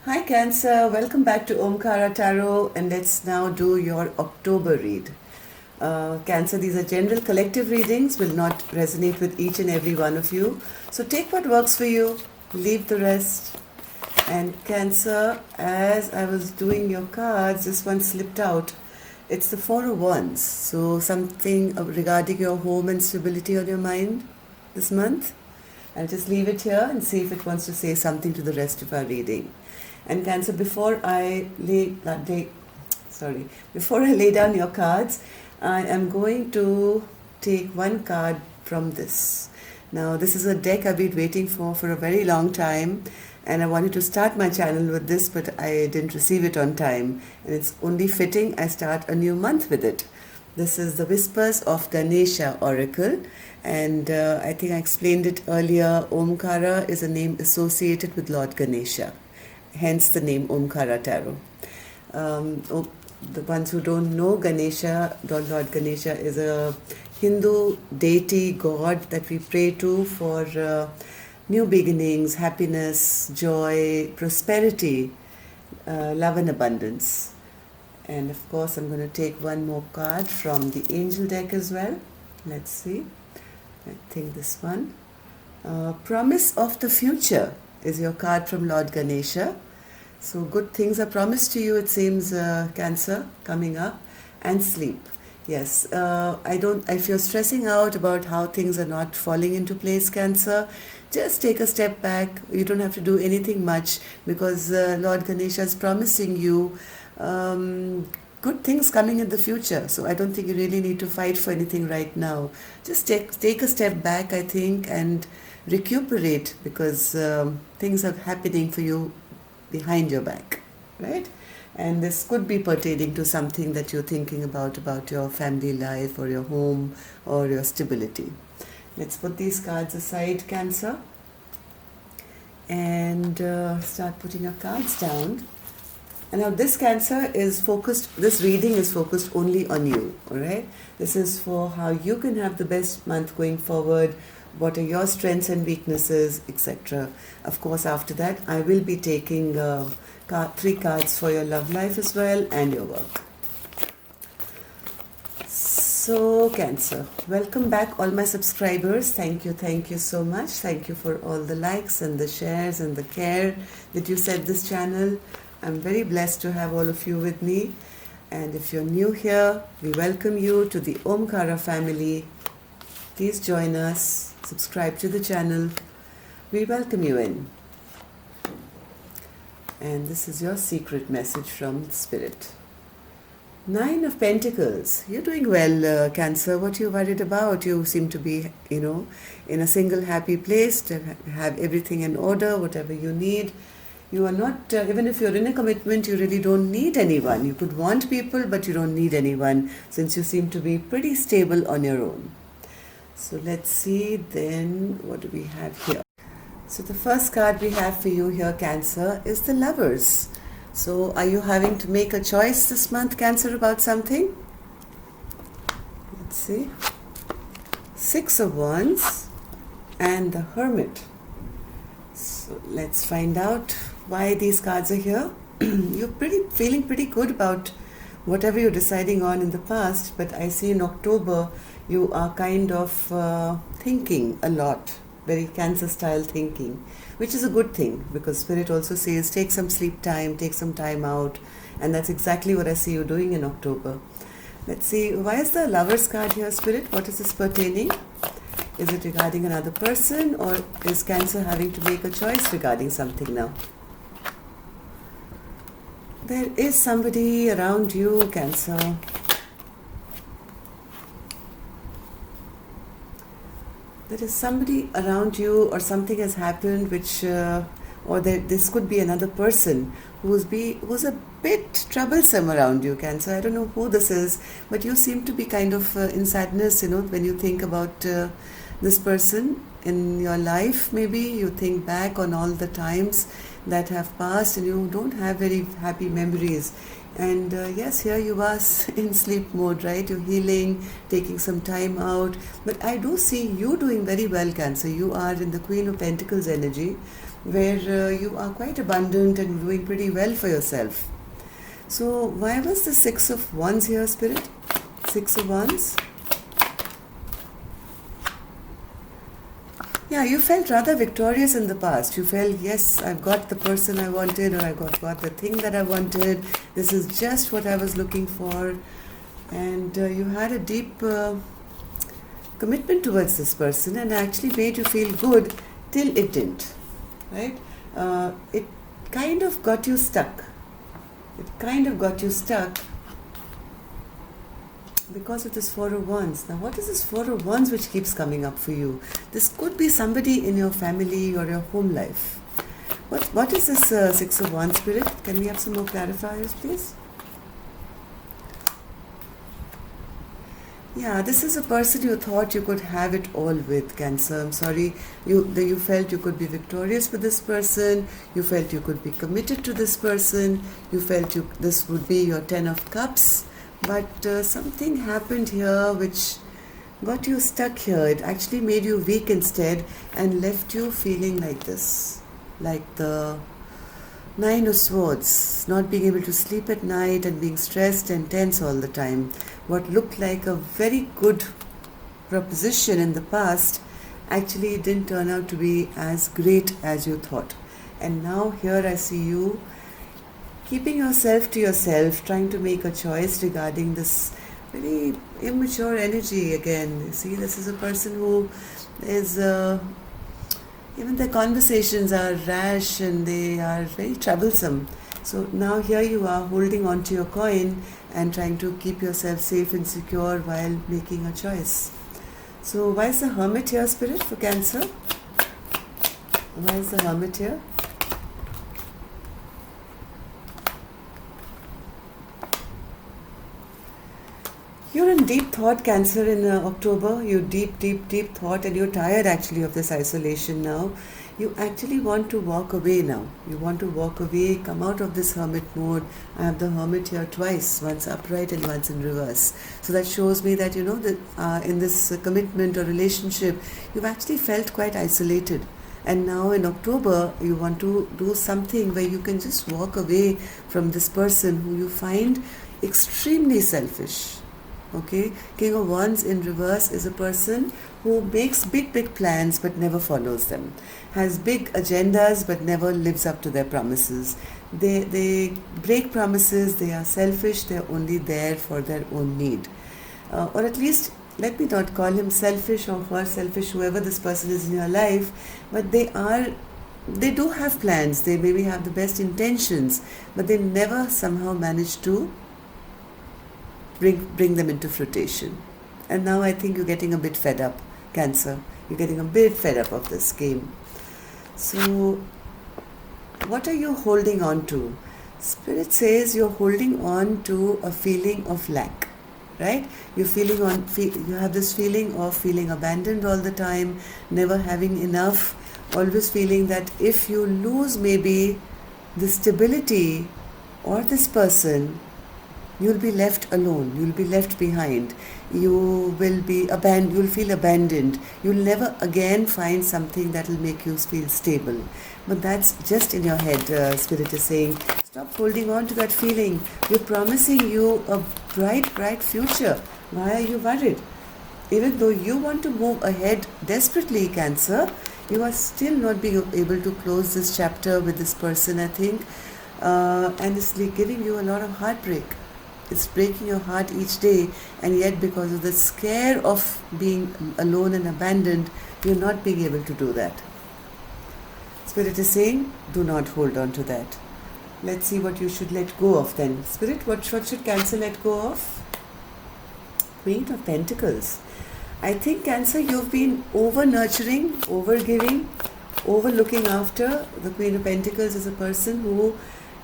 Hi Cancer, welcome back to Omkara Tarot, and let's now do your October read. Cancer, these are general collective readings, will not resonate with each and every one of you. So take what works for you, leave the rest. And Cancer, as I was doing your cards, this one slipped out. It's the Four of Wands. So something regarding your home and stability on your mind this month. I'll just leave it here and see if it wants to say something to the rest of our reading. And Cancer, before I lay down your cards, I am going to take one card from this. Now, this is a deck I've been waiting for a very long time, and I wanted to start my channel with this, but I didn't receive it on time, and it's only fitting I start a new month with it. This is the Whispers of Ganesha Oracle, and I think I explained it earlier. Omkara is a name associated with Lord Ganesha, hence the name Omkara Tarot. The ones who don't know, Ganesha, Lord Ganesha is a Hindu deity god that we pray to for new beginnings, happiness, joy, prosperity, love and abundance. And of course, I'm going to take one more card from the angel deck as well. Let's see. I think this one. Promise of the future is your card from Lord Ganesha. So good things are promised to you, it seems, Cancer, coming up. And sleep. Yes, if you're stressing out about how things are not falling into place, Cancer, just take a step back. You don't have to do anything much, because Lord Ganesha is promising you good things coming in the future. So I don't think you really need to fight for anything right now. Just take a step back, I think, and recuperate, because things are happening for you behind your back, right? And this could be pertaining to something that you're thinking about your family life or your home or your stability. Let's put these cards aside, Cancer, and start putting your cards down. And now this Cancer is focused, this reading is focused only on you, all right? This is for how you can have the best month going forward, what are your strengths and weaknesses, etc. Of course, after that, I will be taking 3 cards for your love life as well and your work. So, Cancer, welcome back all my subscribers. Thank you so much. Thank you for all the likes and the shares and the care that you set this channel. I'm very blessed to have all of you with me. And if you're new here, we welcome you to the Omkara family. Please join us, subscribe to the channel. We welcome you in. And this is your secret message from Spirit. 9 of Pentacles. You're doing well, Cancer. What are you worried about? You seem to be, in a single happy place, to have everything in order, whatever you need. You are not, even if you're in a commitment, you really don't need anyone. You could want people, but you don't need anyone, since you seem to be pretty stable on your own. So let's see then, what do we have here? So the first card we have for you here, Cancer, is the Lovers. So are you having to make a choice this month, Cancer, about something? Let's see. 6 of Wands and the Hermit. So let's find out why these cards are here. You're feeling pretty good about whatever you're deciding on in the past, but I see in October you are kind of thinking a lot, very Cancer style thinking, which is a good thing, because Spirit also says take some sleep time, take some time out, and that's exactly what I see you doing in October. Let's see, why is the Lovers card here, Spirit? What is this pertaining? Is it regarding another person, or is Cancer having to make a choice regarding something now? There is somebody around you, Cancer. There is somebody around you, or something has happened which, this could be another person who's a bit troublesome around you, Cancer. I don't know who this is, but you seem to be kind of in sadness, when you think about this person in your life. Maybe you think back on all the times that have passed and you don't have very happy memories. And yes, here you are in sleep mode, right? You're healing, taking some time out. But I do see you doing very well, Cancer. You are in the Queen of Pentacles energy. where you are quite abundant and doing pretty well for yourself. So why was the Six of Wands here, Spirit? Six of Wands. Yeah, you felt rather victorious in the past. You felt, yes, I've got the person I wanted, or I got the thing that I wanted. This is just what I was looking for. And you had a deep commitment towards this person, and actually made you feel good till it didn't. Right? It kind of got you stuck. It kind of got you stuck because of this Four of Wands. Now, what is this Four of Wands which keeps coming up for you? This could be somebody in your family or your home life. What is this Six of Wands, Spirit? Can we have some more clarifiers, please? Yeah, this is a person you thought you could have it all with, Cancer. I'm sorry, you felt you could be victorious with this person. You felt you could be committed to this person. You felt this would be your Ten of Cups. But something happened here which got you stuck here. It actually made you weak instead and left you feeling like this. Like the Nine of Swords, not being able to sleep at night and being stressed and tense all the time. What looked like a very good proposition in the past actually didn't turn out to be as great as you thought. And now here I see you keeping yourself to yourself, trying to make a choice regarding this very immature energy again. You see, this is a person who is, even their conversations are rash and they are very troublesome. So now here you are holding on to your coin and trying to keep yourself safe and secure while making a choice. So why is the Hermit here, Spirit, for Cancer? Why is the Hermit here? You're in deep thought, Cancer, in October. You deep thought, and you're tired actually of this isolation now. You actually want to walk away now. You want to walk away, come out of this hermit mode. I have the Hermit here twice, once upright and once in reverse. So that shows me that, that in this commitment or relationship, you've actually felt quite isolated. And now in October, you want to do something where you can just walk away from this person who you find extremely selfish. Okay, King of Wands in reverse is a person who makes big plans but never follows them, has big agendas but never lives up to their promises. They break promises, they are selfish, they're only there for their own need. Or at least, let me not call him selfish or her selfish, whoever this person is in your life, but they do have plans, they maybe have the best intentions, but they never somehow manage to bring them into fruition. And now I think you're getting a bit fed up, Cancer. You're getting a bit fed up of this game. So what are you holding on to? Spirit says you're holding on to a feeling of lack, right? You have this feeling of feeling abandoned all the time, never having enough, always feeling that if you lose maybe the stability or this person, you'll be left alone, you'll be left behind, you'll feel abandoned, you'll never again find something that will make you feel stable. But that's just in your head. Spirit is saying, stop holding on to that feeling. We're promising you a bright future. Why are you worried? Even though you want to move ahead desperately, Cancer, you are still not being able to close this chapter with this person, I think, and it's giving you a lot of heartbreak. It's breaking your heart each day, and yet because of the scare of being alone and abandoned, you're not being able to do that. Spirit is saying, do not hold on to that. Let's see what you should let go of then. Spirit, what should Cancer let go of? Queen of Pentacles. I think, Cancer, you've been over-nurturing, over-giving, over-looking after. The Queen of Pentacles is a person who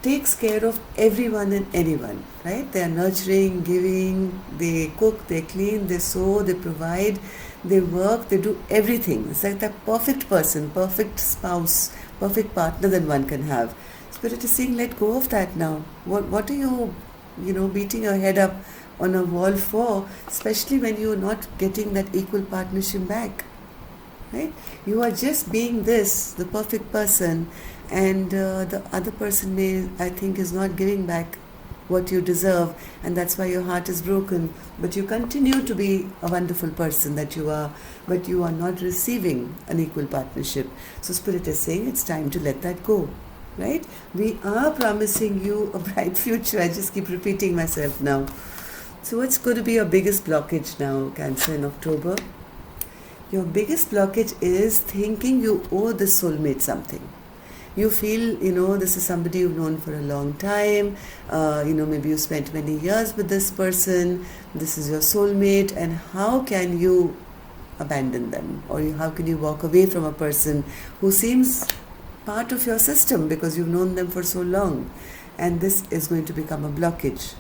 takes care of everyone and anyone, right? They are nurturing, giving, they cook, they clean, they sew, they provide, they work, they do everything. It's like the perfect person, perfect spouse, perfect partner that one can have. Spirit is saying, let go of that now. What are you beating your head up on a wall for, especially when you're not getting that equal partnership back, right? You are just being this, the perfect person, and the other person may, I think, is not giving back what you deserve, and that's why your heart is broken. But you continue to be a wonderful person that you are, but you are not receiving an equal partnership. So Spirit is saying it's time to let that go, right? We are promising you a bright future. I just keep repeating myself now. So what's going to be your biggest blockage now, Cancer, in October? Your biggest blockage is thinking you owe the soulmate something. You feel, this is somebody you've known for a long time, maybe you spent many years with this person, this is your soulmate, and how can you abandon them? Or how can you walk away from a person who seems part of your system because you've known them for so long? And this is going to become a blockage,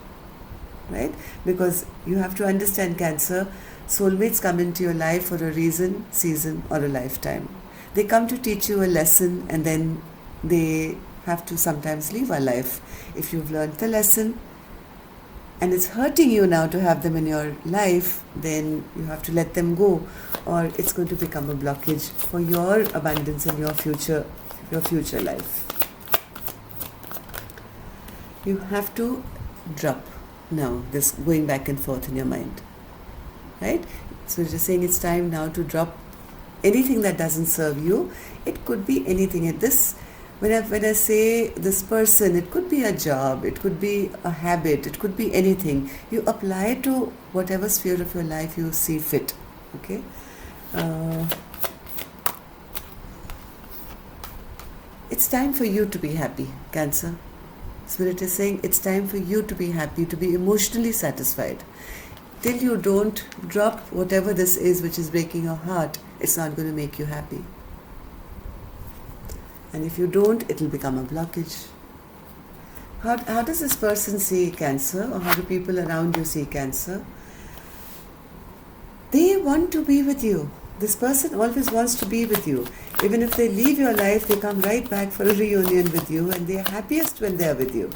right? Because you have to understand, Cancer, soulmates come into your life for a reason, season, or a lifetime. They come to teach you a lesson, and then they have to sometimes leave our life. If you've learned the lesson and it's hurting you now to have them in your life, then you have to let them go, or it's going to become a blockage for your abundance in your future life. You have to drop now this going back and forth in your mind, right? So we're just saying it's time now to drop anything that doesn't serve you. It could be anything. When I say this person, it could be a job, it could be a habit, it could be anything. You apply it to whatever sphere of your life you see fit. Okay. It's time for you to be happy, Cancer. Spirit is saying it's time for you to be happy, to be emotionally satisfied. Till you don't drop whatever this is which is breaking your heart, it's not going to make you happy. And if you don't, it will become a blockage. How does this person see Cancer, or how do people around you see Cancer? They want to be with you. This person always wants to be with you. Even if they leave your life, they come right back for a reunion with you, and they are happiest when they are with you.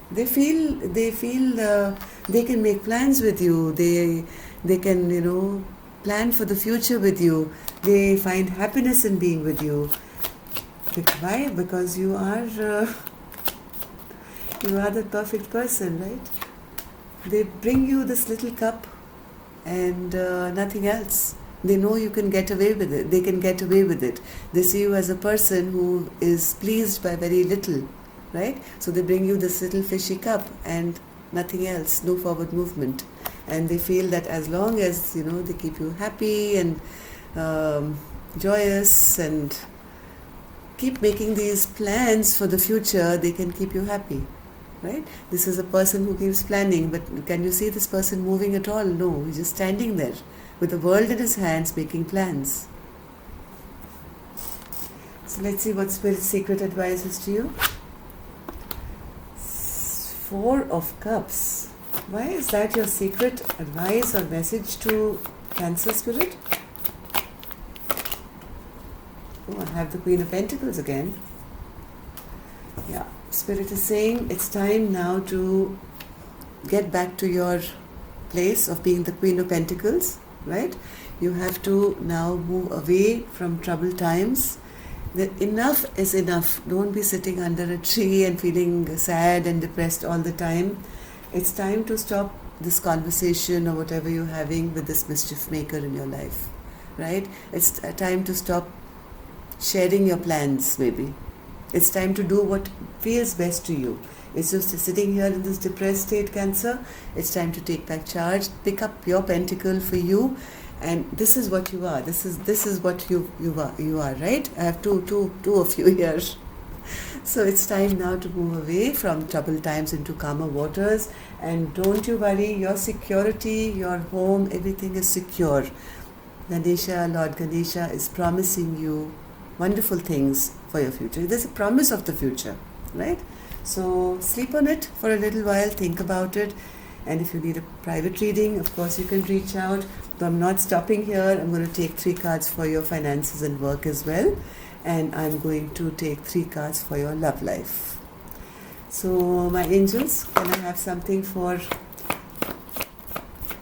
They feel they can make plans with you. They can plan for the future with you. They find happiness in being with you. Why? Because you are the perfect person, right? They bring you this little cup and nothing else. They know you can get away with it. They can get away with it. They see you as a person who is pleased by very little, right? So they bring you this little fishy cup and nothing else, no forward movement. And they feel that as long as, they keep you happy and joyous and keep making these plans for the future, they can keep you happy, right? This is a person who keeps planning, but can you see this person moving at all? No, he's just standing there with the world in his hands making plans. So let's see what Spirit's secret advice is to you. 4 of Cups. Why is that your secret advice or message to Cancer, Spirit? Oh, I have the Queen of Pentacles again. Yeah, Spirit is saying it's time now to get back to your place of being the Queen of Pentacles, right? You have to now move away from troubled times. Enough is enough. Don't be sitting under a tree and feeling sad and depressed all the time. It's time to stop this conversation or whatever you're having with this mischief maker in your life, right? It's time to stop sharing your plans, maybe. It's time to do what feels best to you. It's just sitting here in this depressed state, Cancer. It's time to take back charge, pick up your pentacle for you, and this is what you are. This is what you are, right? I have two of you here. So it's time now to move away from troubled times into calmer waters. And don't you worry, your security, your home, everything is secure. Ganesha, Lord Ganesha is promising you wonderful things for your future. There's a promise of the future, right? So sleep on it for a little while, think about it. And if you need a private reading, of course you can reach out. But I'm not stopping here. I'm going to take 3 cards for your finances and work as well. And I'm going to take 3 cards for your love life. So my angels, can I have something for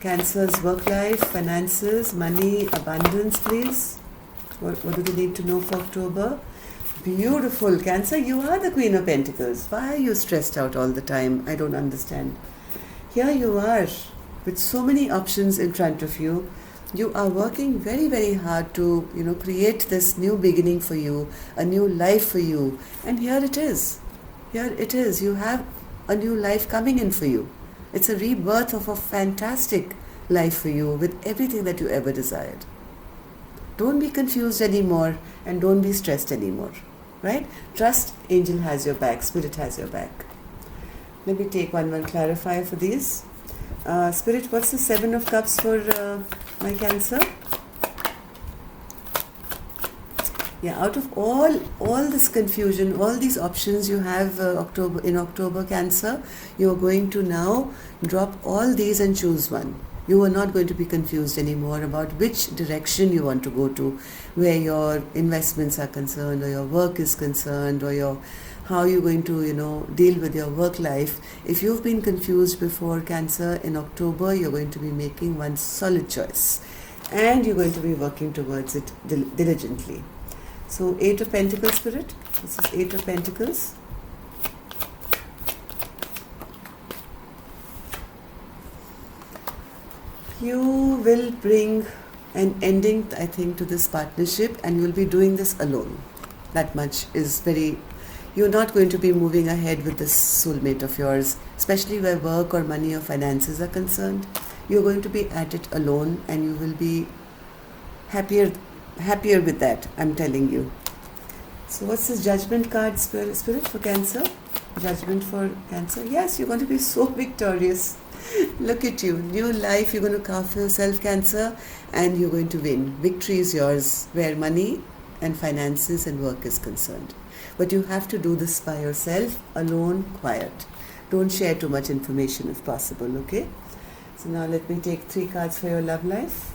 Cancer's work life, finances, money, abundance, please. What do they need to know for October? Beautiful. Cancer, you are the Queen of Pentacles. Why are you stressed out all the time? I don't understand. Here you are with so many options in front of you. You are working very, very hard to, create this new beginning for you, a new life for you. And here it is. Here it is. You have a new life coming in for you. It's a rebirth of a fantastic life for you with everything that you ever desired. Don't be confused anymore and don't be stressed anymore. Right? Trust angel has your back, spirit has your back. Let me take one clarifier for these. Spirit, what's the 7 of Cups for my Cancer? Yeah, out of all this confusion, all these options you have in October, Cancer, you are going to now drop all these and choose one. You are not going to be confused anymore about which direction you want to go to, where your investments are concerned, or your work is concerned, or how you're going to, deal with your work life. If you've been confused before, Cancer, in October, you're going to be making one solid choice. And you're going to be working towards it diligently. So, 8 of Pentacles, Spirit. This is 8 of Pentacles. You will bring an ending, I think, to this partnership, and you'll be doing this alone. That much is you're not going to be moving ahead with this soulmate of yours, especially where work or money or finances are concerned. You're going to be at it alone, and you will be happier with that, I'm telling you. So what's this Judgment card, Spirit, for Cancer? Judgment for Cancer. Yes, you're going to be so victorious. Look at you. New life you're going to carve for yourself, Cancer, and you're going to win. Victory is yours where money and finances and work is concerned. But you have to do this by yourself, alone, quiet. Don't share too much information if possible, okay? So now let me take 3 cards for your love life.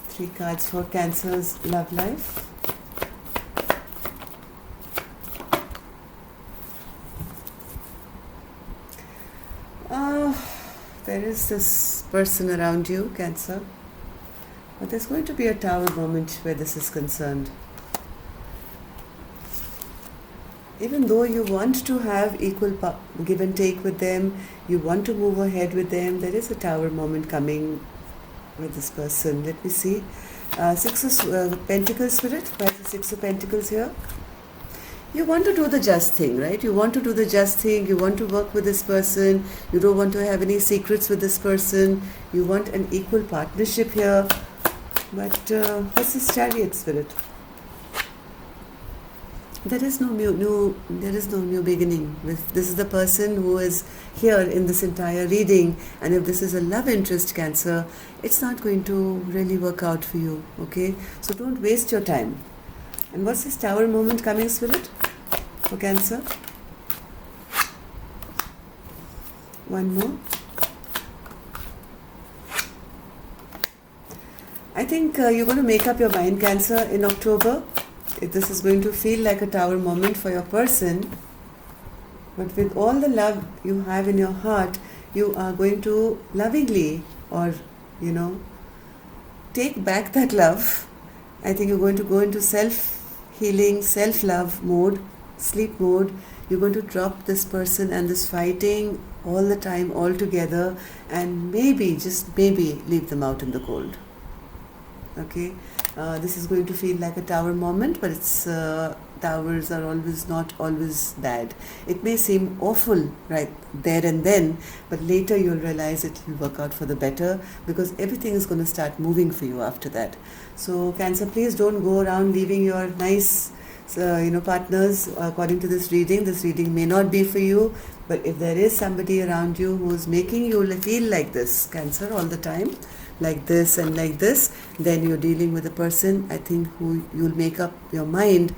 3 cards for Cancer's love life. There is this person around you, Cancer. But there's going to be a Tower moment where this is concerned. Even though you want to have equal give and take with them, you want to move ahead with them, there is a Tower moment coming with this person. Let me see. 6 of Pentacles, Spirit. Why is the 6 of Pentacles here? You want to do the just thing, right? You want to do the just thing. You want to work with this person. You don't want to have any secrets with this person. You want an equal partnership here. But what's this Chariot, Spirit? There is no new beginning. This is the person who is here in this entire reading, and if this is a love interest, Cancer, it's not going to really work out for you, okay? So don't waste your time. And what's this Tower moment coming, Spirit, for Cancer? One more. I think you're going to make up your mind, Cancer, in October. This is going to feel like a Tower moment for your person. But with all the love you have in your heart, you are going to lovingly, or, take back that love. I think you're going to go into self-healing, self-love mode, sleep mode. You're going to drop this person and this fighting all the time, all together, and maybe, just maybe, leave them out in the cold. Okay? This is going to feel like a Tower moment, but towers are not always bad. It may seem awful right there and then, but later you'll realize it will work out for the better, because everything is going to start moving for you after that. So Cancer, please don't go around leaving your nice partners. According to this reading may not be for you, but if there is somebody around you who's making you feel like this, Cancer, all the time, like this and like this, then you're dealing with a person, I think, who you'll make up your mind,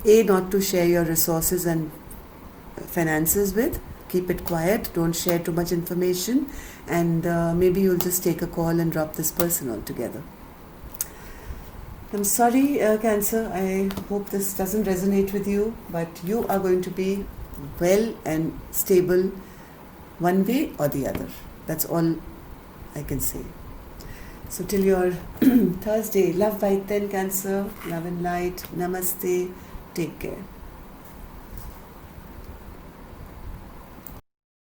not to share your resources and finances with. Keep it quiet, don't share too much information, and maybe you'll just take a call and drop this person altogether. I'm sorry, Cancer, I hope this doesn't resonate with you, but you are going to be well and stable one way or the other. That's all I can say. So till your Thursday, love by 10 Cancer, love and light, namaste, take care.